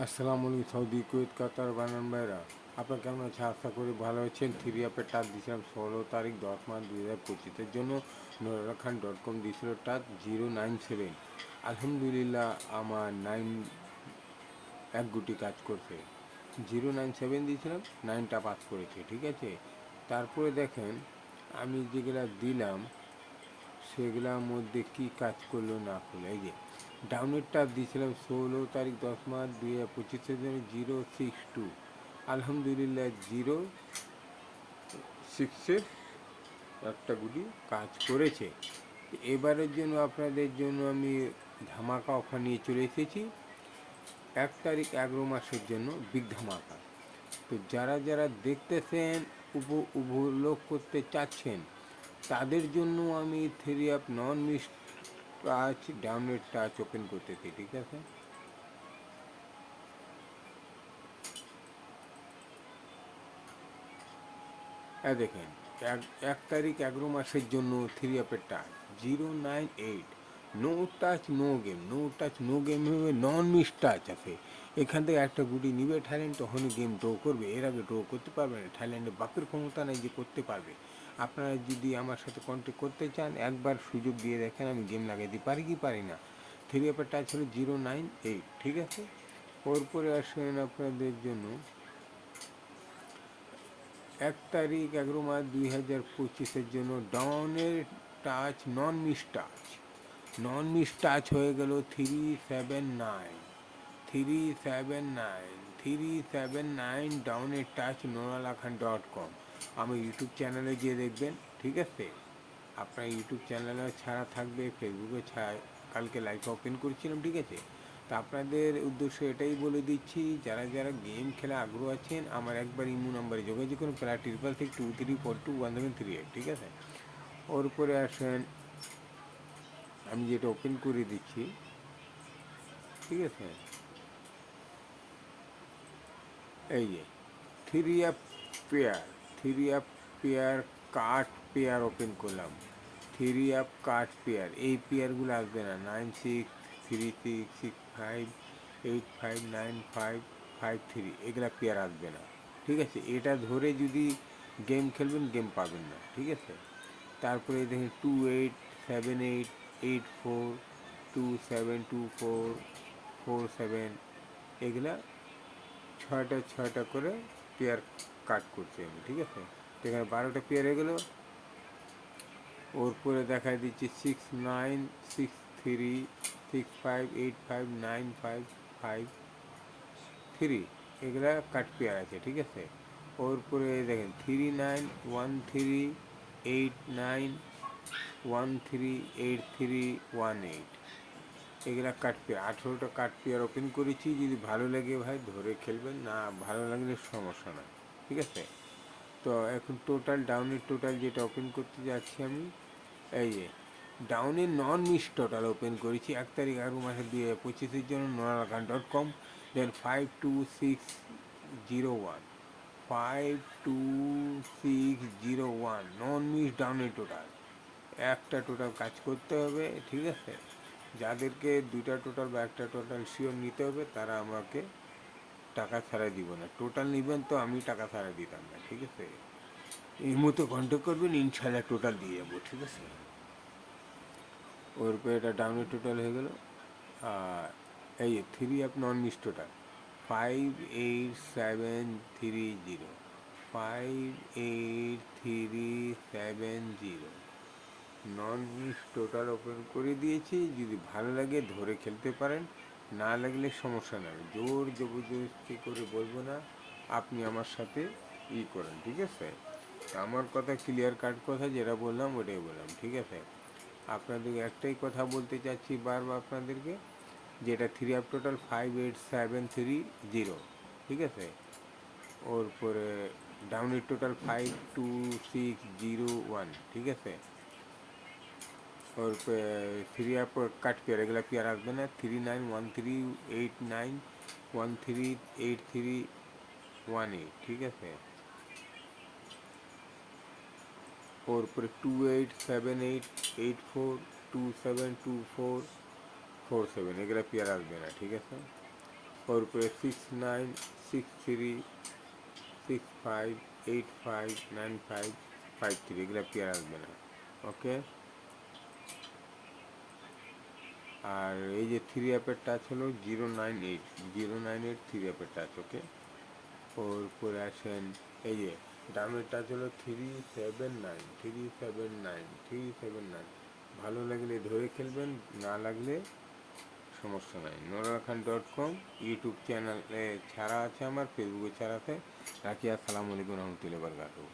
আসসালামু আলাইকুম Saudi Kuwait কাতার বানান ভাইরা, আপনার কেমন আছে? আশা করি ভালো আছেন। থ্রি অ্যাপের টাচ দিয়েছিলাম 16 তারিখ 10 মাস 2025 জন্য। নোরাখান.com দিয়েছিল টাচ 097। আলহামদুলিল্লাহ আমার 1 গুটি কাজ করছে। 097 দিয়েছিলাম, 9টা পাস করেছে, ঠিক আছে। তারপরে দেখেন আমি যেগুলা দিলাম সেগুলোর মধ্যে কি কাজ করলো না করলো। এই যে ডাউনলোডটা দিয়েছিলাম 16 তারিখ 10 মাস 2025 জন্য 062। আলহামদুলিল্লাহ 06-এর একটা গুলি কাজ করেছে। এবারের জন্য আপনাদের জন্য আমি ধামাকা অফার নিয়ে চলে এসেছি। 1 তারিখ 11 মাসের জন্য বিগ ধামাকা। তো যারা যারা দেখতেছেন, উপভোগ করতে চাচ্ছেন, তাদের জন্য আমি three app non miss touch download touch open করতেছি, ঠিক আছে। দেখেন, 1 তারিখ 11 মাসের জন্য থ্রি অ্যাপের touch 098। No touch no game, no touch no game হবে, নন মিস টাচ আছে। এখান থেকে একটা গুটি নিবে থাইল্যান্ড, তখনই গেম ড্র করবে। এর আগে ড্র করতে পারবে না। থাইল্যান্ডে বাপের ক্ষমতা নেই যে করতে পারবে। আপনারা যদি আমার সাথে কন্ট্যাক্ট করতে চান, একবার সুযোগ দিয়ে দেখেন আমি গেম লাগাইতে পারি কি পারি না। থ্রি অ্যাপের টাচ হলো 098, ঠিক আছে। ওর পরে আসেন আপনাদের জন্য 1 তারিখ 11 মাস 2025 জন্য ডাউনের টাচ নন মিস টাচ। নন মিস টাচ হয়ে গেল 379। 379 379 ডাউনের টাচ নোরালাখান.com। আমার ইউটিউব চ্যানেলে গিয়ে দেখবেন, ঠিক আছে। আপনার ইউটিউব চ্যানেলে ছাড়া থাকবে, ফেসবুকে ছাড়া কালকে লাইভ ওপেন করেছিলাম, ঠিক আছে। তা আপনাদের উদ্দেশ্যে এটাই বলে দিচ্ছি, যারা যারা গেম খেলা আগ্রহ আছেন, আমার একবার ইমো নাম্বারে যোগাযোগ করুন, +623421738, ঠিক আছে। ওর উপরে আসেন আমি যেটা ওপেন করে দিচ্ছি, ঠিক আছে। এই যে three app pair, three app pair card pair open করলাম। থ্রি অ্যাপ কার্ড পেয়ার, এই পেয়ারগুলো আসবে না। 963665859553, এগুলা পেয়ার আসবে না, ঠিক আছে। এটা ধরে যদি গেম খেলবেন, গেম পাবেন না, ঠিক আছে। তারপরে দেখেন 287884272447, এগুলা ছয়টা ছয়টা করে পেয়ার কাট করছি আমি, ঠিক আছে। তো এখানে 12টা পেয়ার হয়ে গেলো। ওর পরে দেখায় দিচ্ছি 696365859553, এগুলা কাট পেয়ার আছে, ঠিক আছে। ওর পরে দেখেন 391389138318, এগুলা কাট পেয়ার। 18টা কাট পেয়ার ওপেন করেছি। যদি ভালো লাগে ভাই ধরে খেলবেন, না ভালো লাগলে সমস্যা না, ঠিক আছে। তো এখন টোটাল ডাউনের টোটাল যেটা ওপেন করতে যাচ্ছি আমি, এই যে ডাউনের নন মিস টোটাল ওপেন করেছি 1 তারিখ 11 মাসের 2025 জন্য নোরালাখান.com। দেন 52601, 52601 নন মিস ডাউনের টোটাল। একটা টোটাল কাজ করতে হবে, ঠিক আছে। যাদেরকে দুইটা টোটাল বা একটা টোটাল শিওর নিতে হবে, তারা আমাকে টাকা ছাড়া দিব না। টোটাল নেবেন তো আমি টাকা ছাড়া দিতাম না, ঠিক আছে। এই মতো কন্ট্যাক্ট করবেন, ইনশাল্লাহ টোটাল দিয়ে যাবো, ঠিক আছে। ওর উপরে এটা ডাউনের টোটাল হয়ে গেল। আর এই three app non miss total 58730, 58370 নন মিস টোটাল ওপেন করে দিয়েছি। যদি ভালো লাগে ধরে খেলতে পারেন, না লাগলে সমস্যা নেই। জোর জবরদস্তি করে বলবো না, আপনি আমার সাথে করেন, ঠিক আছে। আমার কথা ক্লিয়ার কাট, কথা যেটা বললাম ওটাই বললাম, ঠিক আছে। আপনাদের একটাই কথা বলতে চাচ্ছি বারবার আপনাদেরকে, যেটা থ্রি অ্যাপ টোটাল 58730, ঠিক আছে। ওর পরে ডাউনের টোটাল 52601, ঠিক আছে। ওর থ্রি অ্যাপ কাট পেয়ার, এগুলো পেয়ার আসবে না। 391389138318, ঠিক আছে। ওর পরে 287884272447, এগুলো পেয়ার আসবে না, ঠিক আছে। ওর উপরে 696365859553 এগুলো পেয়ার আসবে না। ওকে, আর এই যে থ্রি অ্যাপের টাচ হলো 098 থ্রি অ্যাপের টাচ। ওকে, ওর উপরে আসেন এই যে দামের টাচ হলো 379। ভালো লাগলে ধরে খেলবেন, না লাগলে সমস্যা নাই। nooralkhan.com ইউটিউব চ্যানেলে ছাড়া আছে, আমার ফেসবুকে ছাড়া আছে। রাখি, আসসালামু আলাইকুম রহমতুল্লাহি ওয়া বারাকাতুহু।